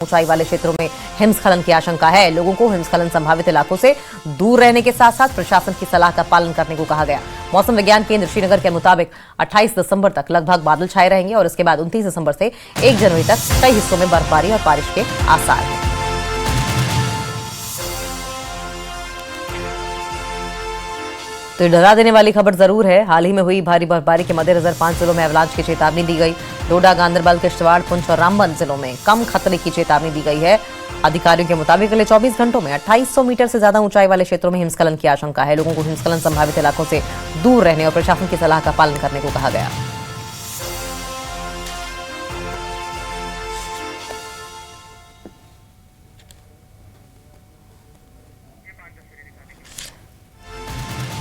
ऊंचाई वाले क्षेत्रों में हिमस्खलन की आशंका है। लोगों को हिमस्खलन संभावित इलाकों से दूर रहने के साथ साथ प्रशासन की सलाह का पालन करने को कहा गया। मौसम विज्ञान केंद्र श्रीनगर के मुताबिक 28 दिसंबर तक लगभग बादल छाए रहेंगे और इसके बाद 29 दिसंबर से 1 जनवरी तक कई हिस्सों में बर्फबारी और बारिश के आसार हैं। तो डरा देने वाली खबर जरूर है। हाल ही में हुई भारी बर्फबारी के मद्देनजर 5 जिलों में अवलांच की चेतावनी दी गई। डोडा, गांदरबल, किश्तवाड़, पुंछ और रामबन जिलों में कम खतरे की चेतावनी दी गई है। अधिकारियों के मुताबिक अगले 24 घंटों में 2800 मीटर से ज्यादा ऊंचाई वाले क्षेत्रों में हिमस्खलन की आशंका है। लोगों को हिमस्खलन संभावित इलाकों से दूर रहने और प्रशासन की सलाह का पालन करने को कहा गया।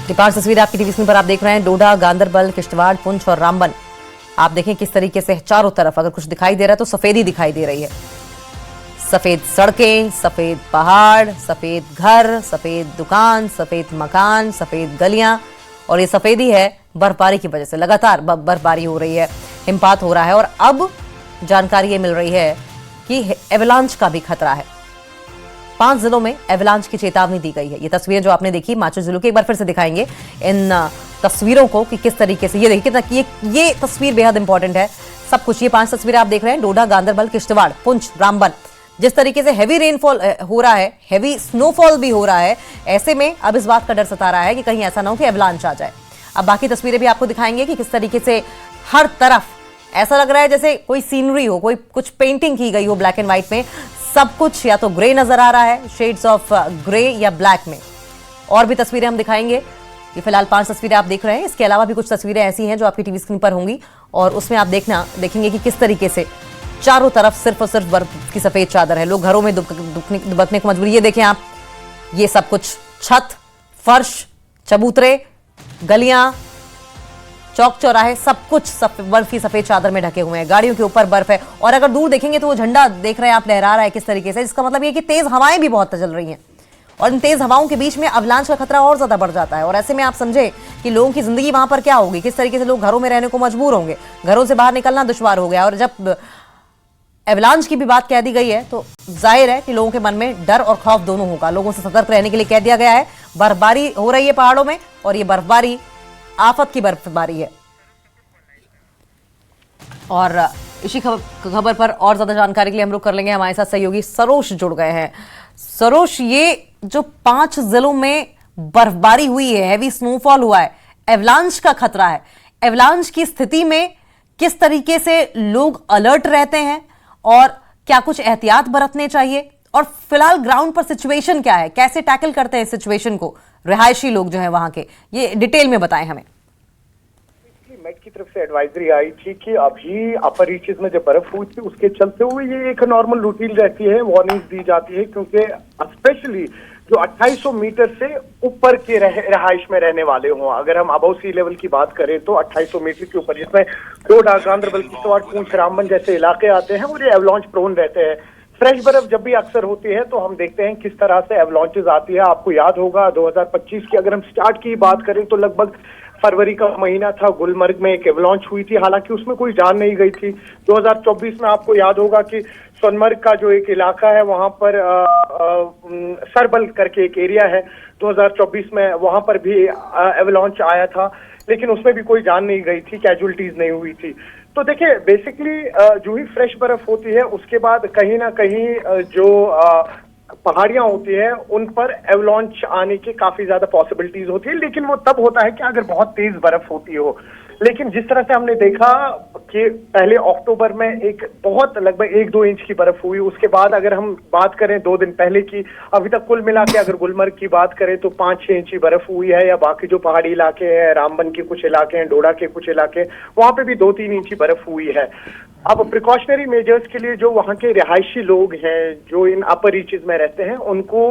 ये 5 तस्वीरें आपकी टीवी स्क्रीन पर आप देख रहे हैं। डोडा, गांदरबल, किश्तवाड़, पुंछ और रामबन। आप देखें किस तरीके से चारों तरफ अगर कुछ दिखाई दे रहा है तो सफेदी दिखाई दे रही है। सफेद सड़कें, सफेद पहाड़, सफेद घर, सफेद दुकान, सफेद मकान, सफेद गलियां, और ये सफेदी है बर्फबारी की वजह से। लगातार बर्फबारी हो रही है, हिमपात हो रहा है और अब जानकारी ये मिल रही है कि एवलांच का भी खतरा है। 5 जिलों में एवलांच की चेतावनी दी गई है। ये तस्वीरें जो आपने देखी 5 जिलों की, एक बार फिर से दिखाएंगे इन तस्वीरों को कि किस तरीके से। ये देखिए कि ये तस्वीर बेहद इंपॉर्टेंट है। सब कुछ ये 5 तस्वीरें आप देख रहे हैं। डोडा, गांदरबल, किश्तवाड़, पुंछ, रामबन, जिस तरीके से हैवी रेनफॉल हो रहा है, हैवी स्नोफॉल भी हो रहा है, ऐसे में अब इस बात का डर सता रहा है कि कहीं ऐसा ना हो कि एवलांच आ जाए। अब बाकी तस्वीरें भी आपको दिखाएंगे कि किस तरीके से हर तरफ ऐसा लग रहा है जैसे कोई सीनरी हो, कोई कुछ पेंटिंग की गई हो ब्लैक एंड व्हाइट में। सब कुछ या तो ग्रे नजर आ रहा है, शेड्स ऑफ ग्रे या ब्लैक में। और भी तस्वीरें हम दिखाएंगे। ये फिलहाल 5 तस्वीरें आप देख रहे हैं। इसके अलावा भी कुछ तस्वीरें ऐसी हैं जो आपकी टीवी स्क्रीन पर होंगी और उसमें आप देखेंगे कि किस तरीके से चारों तरफ सिर्फ और सिर्फ बर्फ की सफेद चादर है। लोग घरों में दुबकने को मजबूर। ये देखें आप, ये सब कुछ छत, फर्श, चबूतरे, गलियां, चौक चौराहे, सब कुछ बर्फ की सफेद चादर में ढके हुए हैं। गाड़ियों के ऊपर बर्फ है और अगर दूर देखेंगे तो वो झंडा देख रहे हैं आप लहरा रहा है किस तरीके से। इसका मतलब ये कि तेज हवाएं भी बहुत चल रही हैं और इन तेज हवाओं के बीच में अवलांच का खतरा और ज्यादा बढ़ जाता है। और ऐसे में आप समझे कि लोगों की जिंदगी वहां पर क्या होगी, किस तरीके से लोग घरों में रहने को मजबूर होंगे, घरों से बाहर निकलना दुश्वार हो गया। और जब एवलांच की भी बात कह दी गई है तो जाहिर है कि लोगों के मन में डर और खौफ दोनों होगा। लोगों से सतर्क रहने के लिए कह दिया गया है। बर्फबारी हो रही है पहाड़ों में और ये बर्फबारी आफत की बर्फबारी है। और इसी खबर पर और ज्यादा जानकारी के लिए हम लोग कर लेंगे, हमारे साथ सहयोगी सरोज जुड़ गए हैं। सरोज, ये जो 5 जिलों में बर्फबारी हुई है, हैवी स्नोफॉल हुआ है, एवलांच का खतरा है, एवलांच की स्थिति में किस तरीके से लोग अलर्ट रहते हैं और क्या कुछ एहतियात बरतने चाहिए, और फिलहाल ग्राउंड पर सिचुएशन क्या है, कैसे टैकल करते हैं सिचुएशन को रिहायशी लोग जो है वहां के, ये डिटेल में बताएं हमें। मेट की तरफ से एडवाइजरी आई थी कि अभी अपर रीचेस में जब बर्फ हुई थी उसके चलते हुए ये एक नॉर्मल रूटीन रहती है, वार्निंग दी जाती है, क्योंकि स्पेशली जो 2800 मीटर से ऊपर के रहाइश में रहने वाले हों। अगर हम अबव सी लेवल की बात करें तो 2800 मीटर के ऊपर, जिसमें डोडा, गांदरबल, किश्तवाड़, पुंछ, रामबन जैसे इलाके आते हैं और ये एवलांच प्रोन रहते हैं। फ्रेश बर्फ जब भी अक्सर होती है तो हम देखते हैं किस तरह से एवलांचेस आती है। आपको याद होगा 2025 की अगर हम स्टार्ट की बात करें तो लगभग फरवरी का महीना था, गुलमर्ग में एक एवलांच हुई थी, हालांकि उसमें कोई जान नहीं गई थी। 2024 में आपको याद होगा कि सोनमर्ग का जो एक इलाका है वहां पर सरबल करके एक एरिया है, 2024 में वहां पर भी एवलांच आया था, लेकिन उसमें भी कोई जान नहीं गई थी, कैजुअलिटीज नहीं हुई थी। तो देखिए बेसिकली जो ही फ्रेश बर्फ होती है उसके बाद कहीं ना कहीं जो पहाड़ियां होती है उन पर एवलांच आने की काफी ज्यादा पॉसिबिलिटीज होती है, लेकिन वो तब होता है कि अगर बहुत तेज बर्फ होती हो। लेकिन जिस तरह से हमने देखा कि पहले अक्टूबर में एक बहुत लगभग 1-2 इंच की बर्फ हुई, उसके बाद अगर हम बात करें 2 दिन पहले की, अभी तक कुल मिला के अगर गुलमर्ग की बात करें तो 5-6 इंच की बर्फ हुई है, या बाकी जो पहाड़ी इलाके हैं, रामबन के कुछ इलाके हैं, डोडा के कुछ इलाके, वहां पे भी 2-3 इंच की बर्फ हुई है। अब प्रिकॉशनरी मेजर्स के लिए जो वहां के रिहायशी लोग हैं जो इन अपर रीचेस में रहते हैं उनको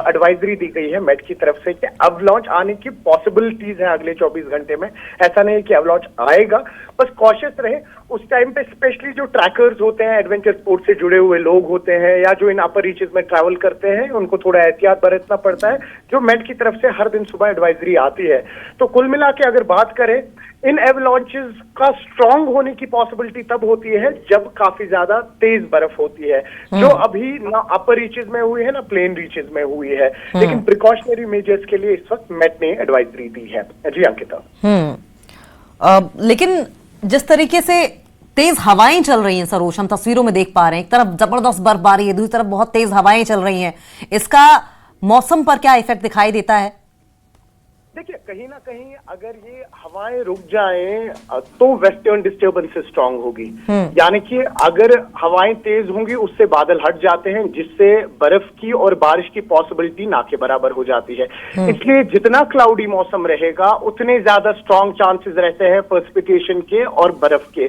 एडवाइजरी दी गई है मेट की तरफ से कि एवलांच आने की पॉसिबिलिटीज है अगले 24 घंटे में। ऐसा नहीं है कि एवलांच आएगा, बस कॉशियस रहे। उस टाइम पे स्पेशली जो ट्रैकर्स होते हैं, एडवेंचर स्पोर्ट्स से जुड़े हुए लोग होते हैं या जो इन अपर रीचेस में ट्रैवल करते हैं, उनको थोड़ा एहतियात बरतना पड़ता है, जो मेट की तरफ से हर दिन सुबह एडवाइजरी आती है। तो कुल मिला के अगर बात करें, इन एवलांचेस का स्ट्रांग होने की पॉसिबिलिटी तब होती है जब काफी ज्यादा तेज बर्फ होती है, जो अभी ना अपर रीचेस में हुई है ना प्लेन रीचेस में हुई है। लेकिन प्रिकॉशनरी मेजर्स के लिए इस वक्त मेट ने एडवाइजरी दी है। जी अंकिता। लेकिन जिस तरीके से तेज हवाएं चल रही हैं सरोज, हम तस्वीरों में देख पा रहे हैं, एक तरफ जबरदस्त बर्फबारी है, दूसरी तरफ बहुत तेज हवाएं चल रही हैं, इसका मौसम पर क्या इफेक्ट दिखाई देता है? देखिए, कहीं ना कहीं अगर ये हवाएं रुक जाएं तो वेस्टर्न डिस्टर्बेंसेस स्ट्रांग होगी। यानी कि अगर हवाएं तेज होंगी उससे बादल हट जाते हैं, जिससे बर्फ की और बारिश की पॉसिबिलिटी ना के बराबर हो जाती है। इसलिए जितना क्लाउडी मौसम रहेगा उतने ज्यादा स्ट्रांग चांसेस रहते हैं प्रेसिपिटेशन के और बर्फ के।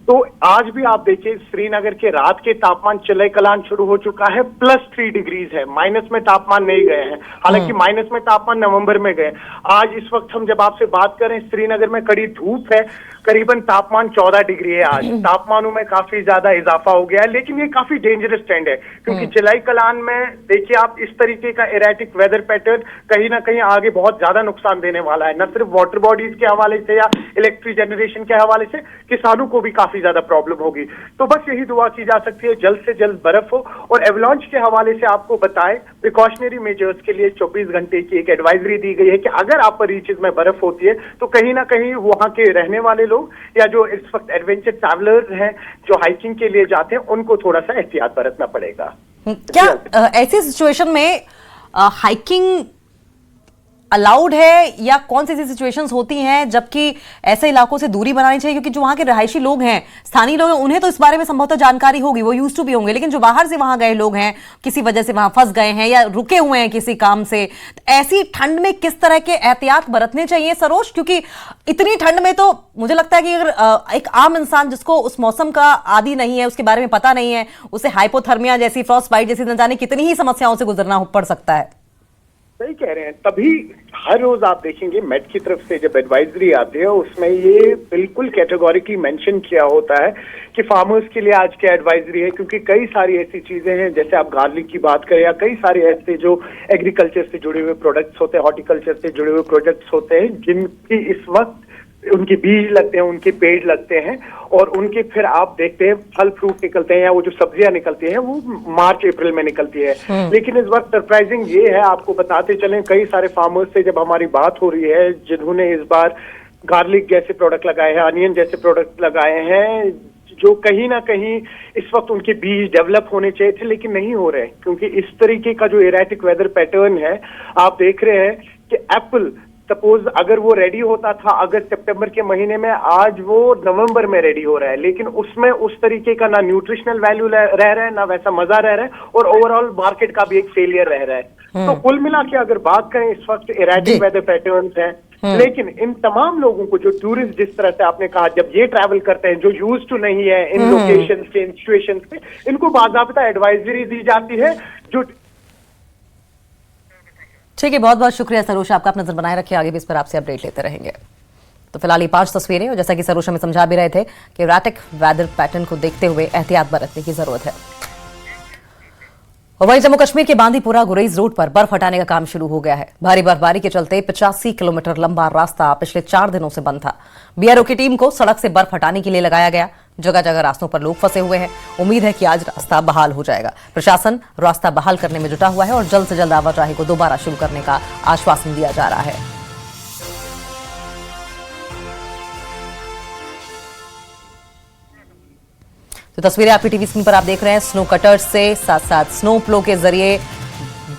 तो आज भी आप देखिए, श्रीनगर के रात के तापमान चले कलान शुरू हो चुका है, +3 डिग्रीज है, माइनस में तापमान नहीं गए हैं। हालांकि माइनस में तापमान नवंबर में गए। आज इस वक्त हम जब आपसे बात करें, श्रीनगर में कड़ी धूप है, करीबन तापमान 14 डिग्री है। आज तापमानों में काफी ज्यादा इजाफा हो गया है, लेकिन ये काफी डेंजरस ट्रेंड है, क्योंकि चिलाई कलान में देखिए आप, इस तरीके का इरेटिक वेदर पैटर्न कहीं ना कहीं आगे बहुत ज्यादा नुकसान देने वाला है, न सिर्फ वाटर बॉडीज के हवाले से या इलेक्ट्रिक जनरेशन के हवाले से, किसानों को भी काफी ज्यादा प्रॉब्लम होगी। तो बस यही दुआ की जा सकती है जल्द से जल्द बर्फ हो। और एवलांच के हवाले से आपको बताएं, प्रिकॉशनरी मेजर्स के लिए 24 घंटे की एक एडवाइजरी दी गई है कि अगर अपर रीचेस में बर्फ होती है तो कहीं ना कहीं वहां के रहने वाले लोग या जो इस वक्त एडवेंचर ट्रैवलर्स हैं जो हाइकिंग के लिए जाते हैं, उनको थोड़ा सा एहतियात बरतना पड़ेगा। क्या ऐसी सिचुएशन में हाइकिंग अलाउड है, या कौन सी ऐसी सिचुएशंस होती हैं जबकि ऐसे इलाकों से दूरी बनानी चाहिए? क्योंकि जो वहां के रहायशी लोग हैं, स्थानीय लोग हैं, उन्हें तो इस बारे में संभवतः जानकारी होगी, वो यूज्ड टू भी होंगे, लेकिन जो बाहर से वहां गए लोग हैं, किसी वजह से वहां फंस गए हैं या रुके हुए हैं किसी काम से, ऐसी ठंड में किस तरह के एहतियात बरतने चाहिए सरोज? क्योंकि इतनी ठंड में तो मुझे लगता है कि अगर एक आम इंसान जिसको उस मौसम का आदी नहीं है, उसके बारे में पता नहीं है, उसे हाइपोथर्मिया जैसी, फ्रॉस्ट बाइट जैसी न जाने कितनी ही समस्याओं से गुजरना पड़ सकता है। सही कह रहे हैं। तभी हर रोज आप देखेंगे मेट की तरफ से जब एडवाइजरी आती है, उसमें ये बिल्कुल कैटेगोरिकली मेंशन किया होता है कि फार्मर्स के लिए आज क्या एडवाइजरी है, क्योंकि कई सारी ऐसी चीजें हैं, जैसे आप गार्लिक की बात करें या कई सारे ऐसे जो एग्रीकल्चर से जुड़े हुए प्रोडक्ट्स होते हैं, हॉर्टिकल्चर से जुड़े हुए प्रोडक्ट्स होते हैं, जिनकी इस वक्त उनके बीज लगते हैं, उनके पेड़ लगते हैं और उनके फिर आप देखते हैं फल फ्रूट निकलते हैं, या वो जो सब्जियां निकलती हैं वो मार्च अप्रैल में निकलती है। लेकिन इस वक्त सरप्राइजिंग ये है, आपको बताते चलें, कई सारे फार्मर्स से जब हमारी बात हो रही है जिन्होंने इस बार गार्लिक जैसे प्रोडक्ट लगाए हैं, अनियन जैसे प्रोडक्ट लगाए हैं, जो कहीं ना कहीं इस वक्त उनके बीज डेवलप होने चाहिए थे लेकिन नहीं हो रहे, क्योंकि इस तरीके का जो इरेटिक वेदर पैटर्न है, आप देख रहे हैं कि एप्पल सपोज अगर वो रेडी होता था अगस्त सितंबर के महीने में, आज वो नवंबर में रेडी हो रहा है, लेकिन उसमें उस तरीके का ना न्यूट्रिशनल वैल्यू रह रहा है, ना वैसा मजा रह रहा है, और ओवरऑल मार्केट का भी एक फेलियर रह रहा है। तो कुल मिला के अगर बात करें, इस वक्त इरेटिक वेदर पैटर्न्स हैं, लेकिन इन तमाम लोगों को, जो टूरिस्ट जिस तरह से आपने कहा जब ये ट्रैवल करते हैं, जो यूज टू नहीं है इन लोकेशंस के, इन सिचुएशंस पे, इनको बाकायदा एडवाइजरी दी जाती है। जो ठीक है, बहुत बहुत शुक्रिया सरोज, आपका आप नजर बनाए रखिए, आगे भी इस पर आपसे अपडेट लेते रहेंगे। तो फिलहाल ये 5 तस्वीरें, और जैसा कि सरोज हमें समझा भी रहे थे कि इरेटिक वेदर पैटर्न को देखते हुए एहतियात बरतने की जरूरत है। और वहीं जम्मू कश्मीर के बांदीपुरा गुरेज रोड पर बर्फ हटाने का काम शुरू हो गया है। भारी बर्फबारी के चलते 85 किलोमीटर लंबा रास्ता पिछले 4 दिनों से बंद था। बीआरओ की टीम को सड़क से बर्फ हटाने के लिए लगाया गया। जगह जगह रास्तों पर लोग फंसे हुए हैं। उम्मीद है कि आज रास्ता बहाल हो जाएगा। प्रशासन रास्ता बहाल करने में जुटा हुआ है और जल्द से जल्द आवाजाही को दोबारा शुरू करने का आश्वासन दिया जा रहा है। तो तस्वीरें आपकी टीवी स्क्रीन पर आप देख रहे हैं। स्नो कटर्स से साथ साथ स्नो प्लो के जरिए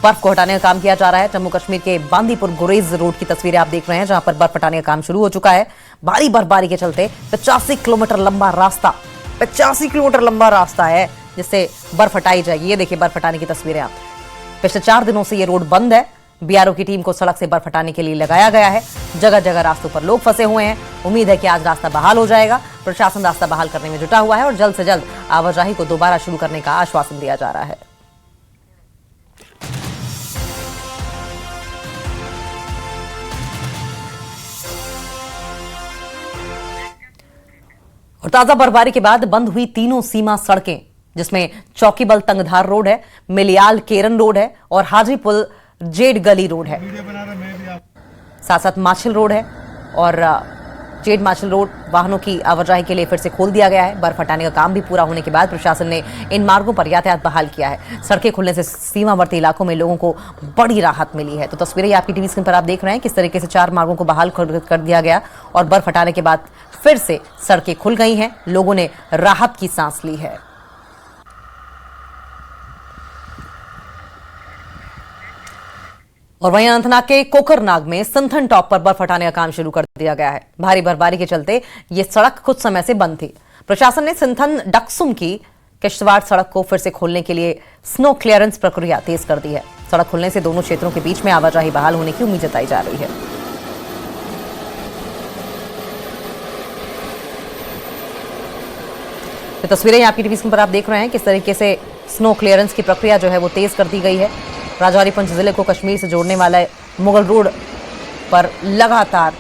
बर्फ को हटाने का काम किया जा रहा है। जम्मू कश्मीर के बांदीपुर गुरेज रोड की तस्वीरें आप देख रहे हैं, जहां पर बर्फ हटाने का काम शुरू हो चुका है। भारी बर्फबारी के चलते 85 किलोमीटर लंबा रास्ता, 85 किलोमीटर लंबा रास्ता है जिससे बर्फ हटाई जाएगी। ये देखिए बर्फ हटाने की तस्वीरें आप। पिछले 4 दिनों से ये रोड बंद है। बीआरओ की टीम को सड़क से बर्फ हटाने के लिए लगाया गया है। जगह जगह रास्तों पर लोग फंसे हुए हैं। उम्मीद है कि आज रास्ता बहाल हो जाएगा। प्रशासन रास्ता बहाल करने में जुटा हुआ है और जल्द से जल्द आवाजाही को दोबारा शुरू करने का आश्वासन दिया जा रहा है। और ताजा बर्फबारी के बाद बंद हुई तीनों सीमा सड़कें, जिसमें चौकीबल तंगधार रोड है, मिलियाल केरन रोड है और हाजीपुर जेड गली रोड है। साथ साथ माछिल रोड है और जेड माछिल रोड वाहनों की आवाजाही के लिए फिर से खोल दिया गया है। बर्फ हटाने का काम भी पूरा होने के बाद प्रशासन ने इन मार्गों पर यातायात बहाल किया है। सड़कें खुलने से सीमावर्ती इलाकों में लोगों को बड़ी राहत मिली है। तो तस्वीरें आपकी टीवी स्क्रीन पर आप देख रहे हैं, किस तरीके से 4 मार्गों को बहाल कर दिया गया और बर्फ हटाने के बाद फिर से सड़कें खुल गई हैं। लोगों ने राहत की सांस ली है। और वहीं अनंतनाग के कोकरनाग में सिंथन टॉप पर बर्फ हटाने का काम शुरू कर दिया गया है। भारी बर्फबारी के चलते ये सड़क कुछ समय से बंद थी। प्रशासन ने सिंथन डक्सुम की किश्तवाड़ सड़क को फिर से खोलने के लिए स्नो क्लियरेंस प्रक्रिया तेज कर दी है। सड़क खुलने से दोनों क्षेत्रों के बीच में आवाजाही बहाल होने की उम्मीद जताई जा रही है। तो तस्वीरें आपकी टीवी स्क्रीन पर आप देख रहे हैं, किस तरीके से स्नो क्लियरेंस की प्रक्रिया जो है वो तेज कर दी गई है। राजौरी-पुंछ जिले को कश्मीर से जोड़ने वाला मुगल रोड पर लगातार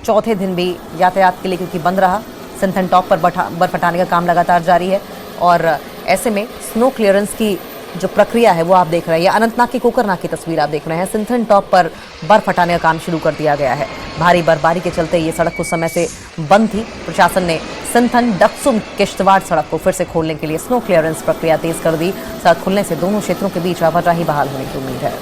चौथे दिन भी यातायात के लिए क्योंकि बंद रहा। सिंथन टॉप पर बर्फ हटाने का काम लगातार जारी है और ऐसे में स्नो क्लियरेंस की जो प्रक्रिया है वो आप देख रहे हैं। ये अनंतनाग की कोकरनाग की तस्वीर आप देख रहे हैं। सिंथन टॉप पर बर्फ हटाने का काम शुरू कर दिया गया है। भारी बर्फबारी के चलते ये सड़क कुछ समय से बंद थी। प्रशासन ने सिंथन डक्सुम किश्तवाड़ सड़क को फिर से खोलने के लिए स्नो क्लियरेंस प्रक्रिया तेज कर दी। सड़क खुलने से दोनों क्षेत्रों के बीच आवाजाही बहाल होने की उम्मीद है।